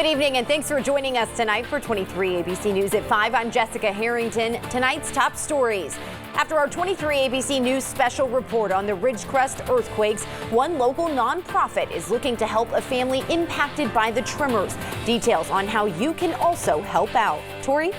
Good evening and thanks for joining us tonight for 23 ABC News at 5. I'm Jessica Harrington. Tonight's top stories. After our 23 ABC News special report on the Ridgecrest earthquakes, one local nonprofit is looking to help a family impacted by the tremors. Details on how you can also help out. Tori?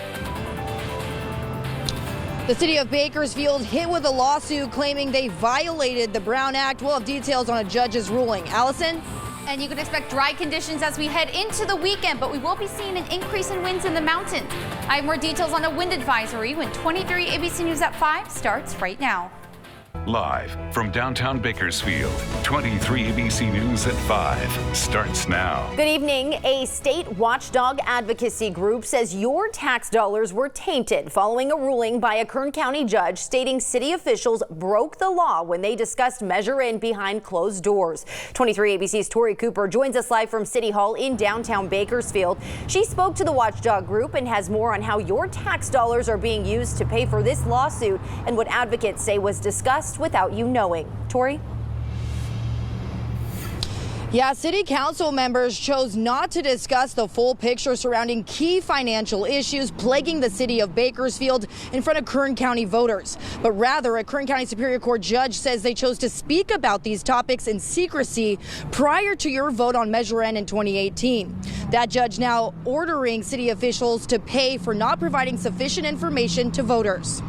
The city of Bakersfield hit with a lawsuit claiming they violated the Brown Act. We'll have details on a judge's ruling. Allison? And you can expect dry conditions as we head into the weekend, but we will be seeing an increase in winds in the mountains. I have more details on a wind advisory when 23 ABC News at 5 starts right now. Live from downtown Bakersfield, 23 ABC News at 5 starts now. Good evening. A state watchdog advocacy group says your tax dollars were tainted following a ruling by a Kern County judge stating city officials broke the law when they discussed Measure In behind closed doors. 23 ABC's Tori Cooper joins us live from City Hall in downtown Bakersfield. She spoke to the watchdog group and has more on how your tax dollars are being used to pay for this lawsuit and what advocates say was discussed without you knowing. Tori? Yeah, city council members chose not to discuss the full picture surrounding key financial issues plaguing the city of Bakersfield in front of Kern County voters. But rather, a Kern County Superior Court judge says they chose to speak about these topics in secrecy prior to your vote on Measure N in 2018. That judge now ordering city officials to pay for not providing sufficient information to voters.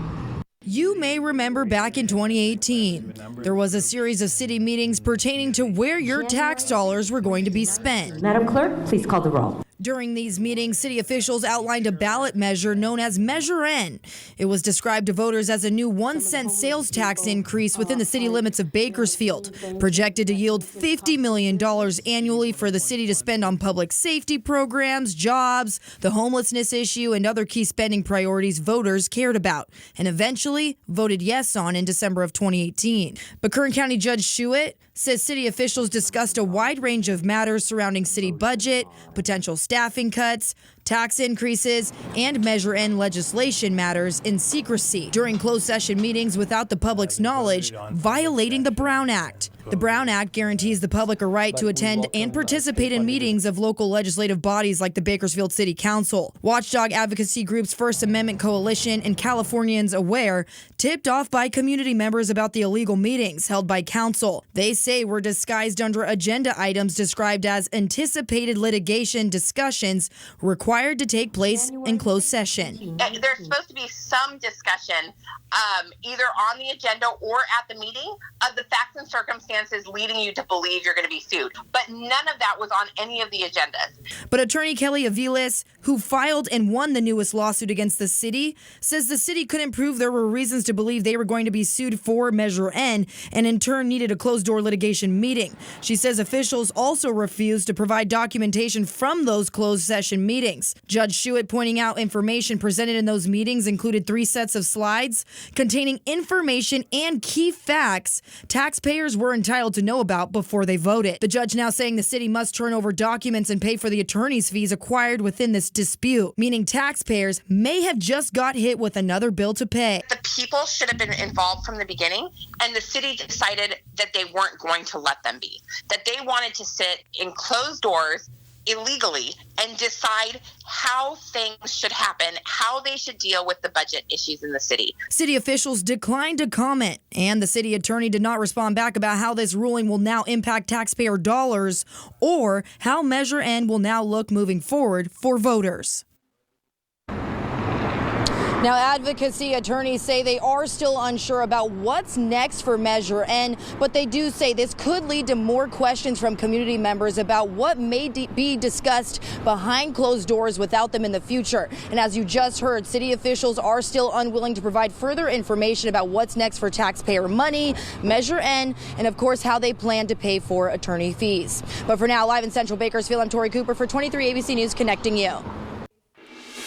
You may remember back in 2018, there was a series of city meetings pertaining to where your tax dollars were going to be spent. Madam Clerk, please call the roll. During these meetings, city officials outlined a ballot measure known as Measure N. It was described to voters as a new 1-cent sales tax increase within the city limits of Bakersfield, projected to yield $50 million annually for the city to spend on public safety programs, jobs, the homelessness issue, and other key spending priorities voters cared about, and eventually voted yes on in December of 2018. But Kern County Judge Schuett says city officials discussed a wide range of matters surrounding city budget, potential staffing cuts, tax increases, and Measure N legislation matters in secrecy during closed session meetings without the public's knowledge, violating the Brown Act. The Brown Act guarantees the public a right to attend and participate in meetings of local legislative bodies like the Bakersfield City Council. Watchdog advocacy groups First Amendment Coalition and Californians Aware tipped off by community members about the illegal meetings held by council. They say were disguised under agenda items described as anticipated litigation discussions required to take place in closed session. There's supposed to be some discussion either on the agenda or at the meeting of the facts and circumstances leading you to believe you're going to be sued. But none of that was on any of the agendas. But attorney Kelly Aviles, who filed and won the newest lawsuit against the city, says the city couldn't prove there were reasons to believe they were going to be sued for Measure N and in turn needed a closed-door litigation meeting. She says officials also refused to provide documentation from those closed session meetings. Judge Schuett pointing out information presented in those meetings included 3 sets of slides containing information and key facts taxpayers were entitled to know about before they voted. The judge now saying the city must turn over documents and pay for the attorney's fees acquired within this dispute, meaning taxpayers may have just got hit with another bill to pay. The people should have been involved from the beginning, and the city decided that they weren't going to let them be, that they wanted to sit in closed doors illegally and decide how things should happen, how they should deal with the budget issues in the city. City officials declined to comment, and the city attorney did not respond back about how this ruling will now impact taxpayer dollars or how Measure N will now look moving forward for voters. Now, advocacy attorneys say they are still unsure about what's next for Measure N, but they do say this could lead to more questions from community members about what may be discussed behind closed doors without them in the future. And as you just heard, city officials are still unwilling to provide further information about what's next for taxpayer money, Measure N, and of course how they plan to pay for attorney fees. But for now, live in Central Bakersfield, I'm Tori Cooper for 23 ABC News, connecting you.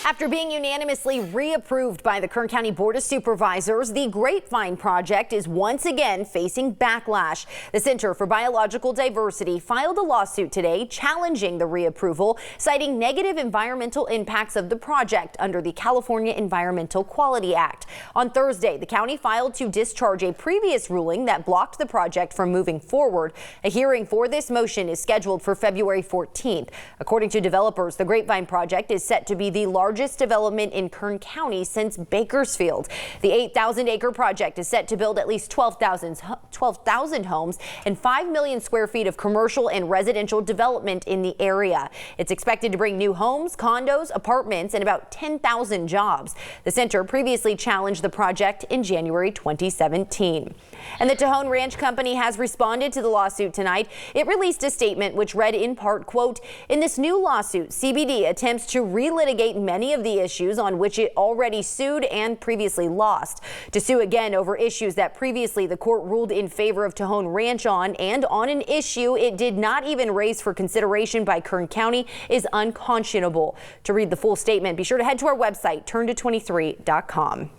After being unanimously reapproved by the Kern County Board of Supervisors, the Grapevine project is once again facing backlash. The Center for Biological Diversity filed a lawsuit today challenging the reapproval, citing negative environmental impacts of the project under the California Environmental Quality Act. On Thursday, the county filed to discharge a previous ruling that blocked the project from moving forward. A hearing for this motion is scheduled for February 14th. According to developers, the Grapevine project is set to be the largest development in Kern County since Bakersfield. The 8,000-acre project is set to build at least 12,000 homes and 5 million square feet of commercial and residential development in the area. It's expected to bring new homes, condos, apartments, and about 10,000 jobs. The center previously challenged the project in January 2017. And the Tejon Ranch Company has responded to the lawsuit tonight. It released a statement which read in part, quote, "In this new lawsuit, CBD attempts to relitigate many of the issues on which it already sued and previously lost. To sue again over issues that previously the court ruled in favor of Tejon Ranch on, and on an issue it did not even raise for consideration by Kern County, is unconscionable." To read the full statement, be sure to head to our website, turnto23.com.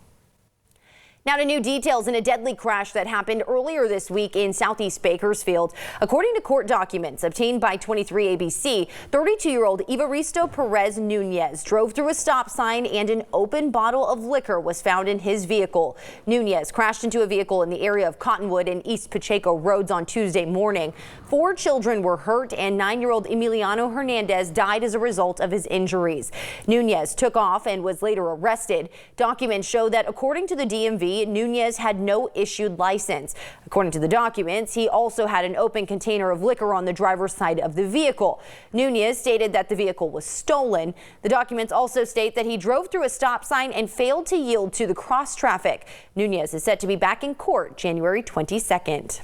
Now to new details in a deadly crash that happened earlier this week in southeast Bakersfield. According to court documents obtained by 23 ABC, 32-year-old Evaristo Perez Nunez drove through a stop sign and an open bottle of liquor was found in his vehicle. Nunez crashed into a vehicle in the area of Cottonwood and East Pacheco roads on Tuesday morning. 4 children were hurt and 9-year-old Emiliano Hernandez died as a result of his injuries. Nunez took off and was later arrested. Documents show that according to the DMV, Nunez had no issued license. According to the documents, he also had an open container of liquor on the driver's side of the vehicle. Nunez stated that the vehicle was stolen. The documents also state that he drove through a stop sign and failed to yield to the cross traffic. Nunez is set to be back in court January 22nd.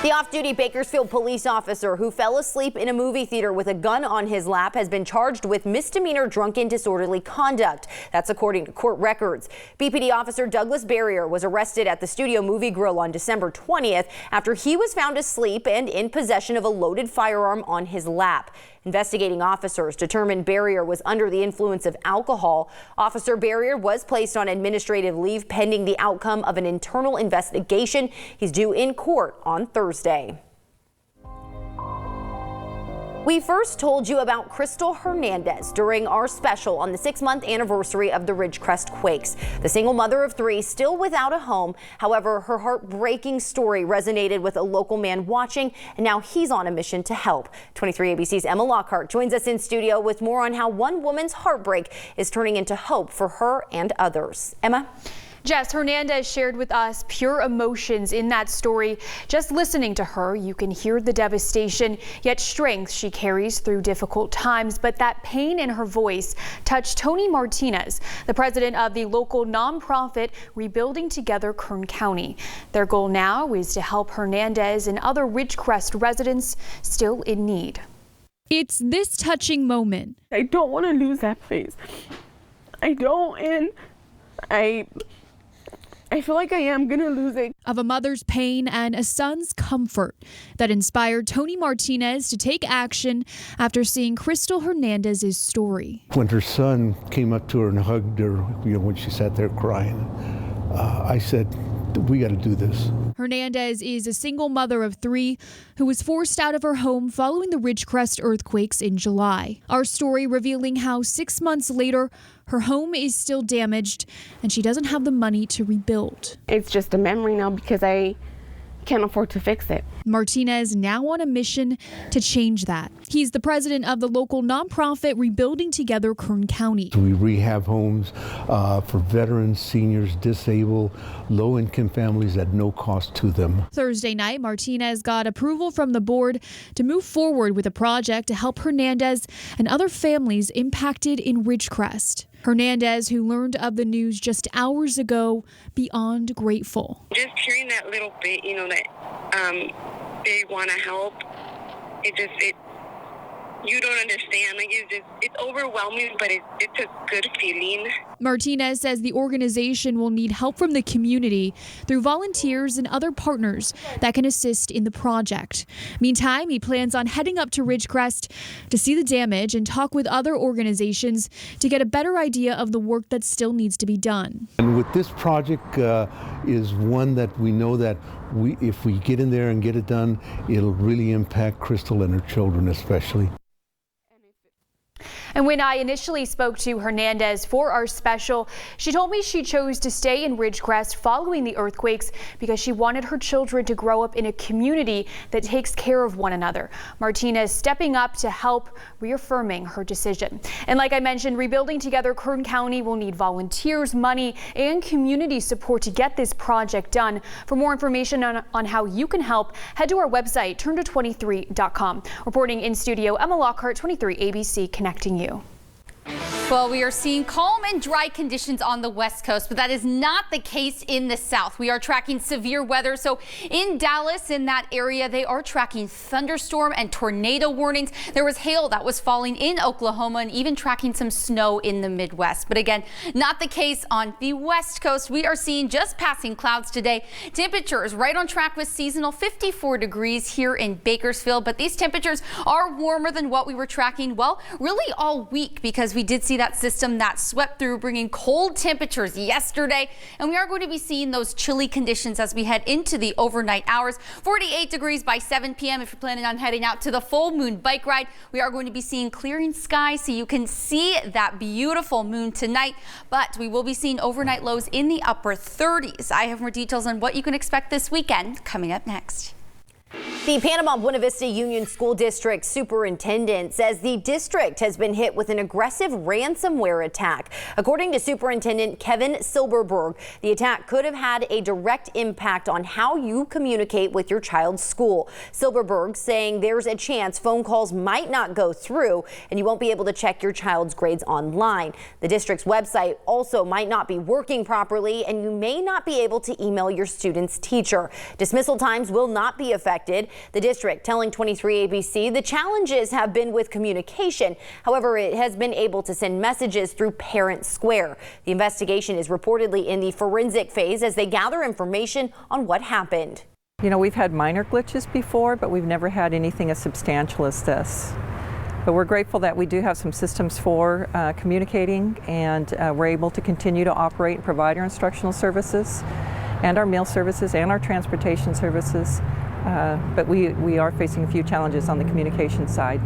The off-duty Bakersfield police officer who fell asleep in a movie theater with a gun on his lap has been charged with misdemeanor drunken disorderly conduct. That's according to court records. BPD Officer Douglas Barrier was arrested at the Studio Movie Grill on December 20th after he was found asleep and in possession of a loaded firearm on his lap. Investigating officers determined Barrier was under the influence of alcohol. Officer Barrier was placed on administrative leave pending the outcome of an internal investigation. He's due in court on Thursday. We first told you about Crystal Hernandez during our special on the 6-month anniversary of the Ridgecrest quakes. The single mother of 3 still without a home. However, her heartbreaking story resonated with a local man watching, and now he's on a mission to help. 23 ABC's Emma Lockhart joins us in studio with more on how one woman's heartbreak is turning into hope for her and others. Emma? Jess, Hernandez shared with us pure emotions in that story. Just listening to her, you can hear the devastation, yet strength she carries through difficult times. But that pain in her voice touched Tony Martinez, the president of the local nonprofit Rebuilding Together Kern County. Their goal now is to help Hernandez and other Ridgecrest residents still in need. It's this touching moment. I don't want to lose that face. I don't, and I feel like I am going to lose it. Of a mother's pain and a son's comfort that inspired Tony Martinez to take action after seeing Crystal Hernandez's story. When her son came up to her and hugged her, when she sat there crying, I said, we got to do this. Hernandez is a single mother of 3 who was forced out of her home following the Ridgecrest earthquakes in July. Our story revealing how 6 months later, her home is still damaged and she doesn't have the money to rebuild. It's just a memory now because I can't afford to fix it. Martinez now on a mission to change that. He's the president of the local nonprofit Rebuilding Together Kern County. We rehab homes for veterans, seniors, disabled, low-income families at no cost to them. Thursday night, Martinez got approval from the board to move forward with a project to help Hernandez and other families impacted in Ridgecrest. Hernandez, who learned of the news just hours ago, beyond grateful. Just hearing that little bit, that they want to help, you don't understand. It's overwhelming, but it's a good feeling. Martinez says the organization will need help from the community through volunteers and other partners that can assist in the project. Meantime, he plans on heading up to Ridgecrest to see the damage and talk with other organizations to get a better idea of the work that still needs to be done. And with this project is one that we know that if we get in there and get it done, it'll really impact Crystal and her children especially. And when I initially spoke to Hernandez for our special, she told me she chose to stay in Ridgecrest following the earthquakes because she wanted her children to grow up in a community that takes care of one another. Martinez stepping up to help, reaffirming her decision. And like I mentioned, rebuilding together, Kern County will need volunteers, money, and community support to get this project done. For more information on how you can help, head to our website, turnto23.com. Reporting in studio, Emma Lockhart, 23 ABC, connecting you. Well, we are seeing calm and dry conditions on the West Coast, but that is not the case in the South. We are tracking severe weather. So in Dallas, in that area, they are tracking thunderstorm and tornado warnings. There was hail that was falling in Oklahoma and even tracking some snow in the Midwest. But again, not the case on the West Coast. We are seeing just passing clouds today. Temperatures right on track with seasonal, 54 degrees here in Bakersfield. But these temperatures are warmer than what we were tracking, well, really all week, because we did see that system that swept through, bringing cold temperatures yesterday. And we are going to be seeing those chilly conditions as we head into the overnight hours. 48 degrees by 7 p.m. if you're planning on heading out to the full moon bike ride. We are going to be seeing clearing skies so you can see that beautiful moon tonight. But we will be seeing overnight lows in the upper 30s. I have more details on what you can expect this weekend coming up next. The Panama Buena Vista Union School District Superintendent says the district has been hit with an aggressive ransomware attack. According to Superintendent Kevin Silberberg, the attack could have had a direct impact on how you communicate with your child's school. Silberberg saying there's a chance phone calls might not go through and you won't be able to check your child's grades online. The district's website also might not be working properly and you may not be able to email your student's teacher. Dismissal times will not be affected. The district telling 23 ABC the challenges have been with communication. However, it has been able to send messages through Parent Square. The investigation is reportedly in the forensic phase as they gather information on what happened. You know, we've had minor glitches before, but we've never had anything as substantial as this. But we're grateful that we do have some systems for communicating, and we're able to continue to operate and provide our instructional services and our meal services and our transportation services. But we are facing a few challenges on the communication side.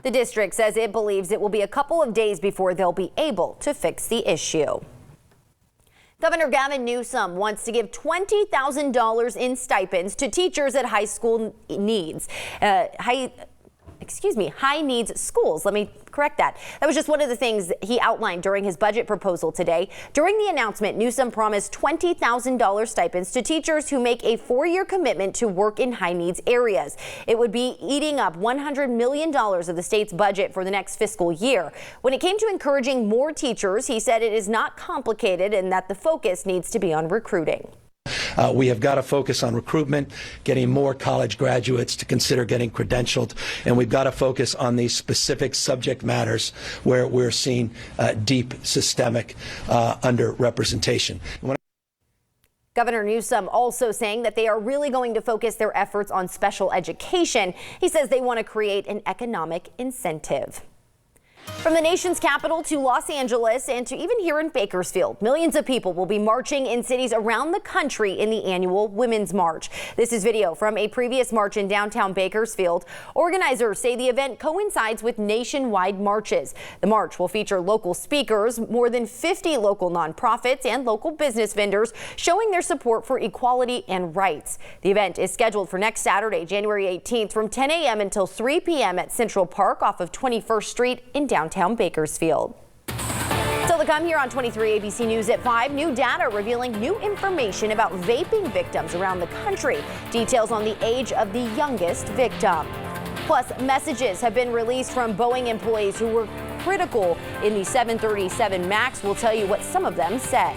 The district says it believes it will be a couple of days before they'll be able to fix the issue. Governor Gavin Newsom wants to give $20,000 in stipends to teachers at high needs schools. Let me correct that. That was just one of the things he outlined during his budget proposal today. During the announcement, Newsom promised $20,000 stipends to teachers who make a 4-year commitment to work in high needs areas. It would be eating up $100 million of the state's budget for the next fiscal year. When it came to encouraging more teachers, he said it is not complicated and that the focus needs to be on recruiting. We have got to focus on recruitment, getting more college graduates to consider getting credentialed, and we've got to focus on these specific subject matters where we're seeing deep systemic underrepresentation. Governor Newsom also saying that they are really going to focus their efforts on special education. He says they want to create an economic incentive. From the nation's capital to Los Angeles and to even here in Bakersfield, millions of people will be marching in cities around the country in the annual Women's March. This is video from a previous march in downtown Bakersfield. Organizers say the event coincides with nationwide marches. The march will feature local speakers, more than 50 local nonprofits and local business vendors showing their support for equality and rights. The event is scheduled for next Saturday, January 18th from 10 a.m. until 3 p.m. at Central Park off of 21st Street in downtown Bakersfield. Still to come here on 23 ABC News at 5, new data revealing new information about vaping victims around the country. Details on the age of the youngest victim. Plus, messages have been released from Boeing employees who were critical in the 737 MAX. We'll tell you what some of them said.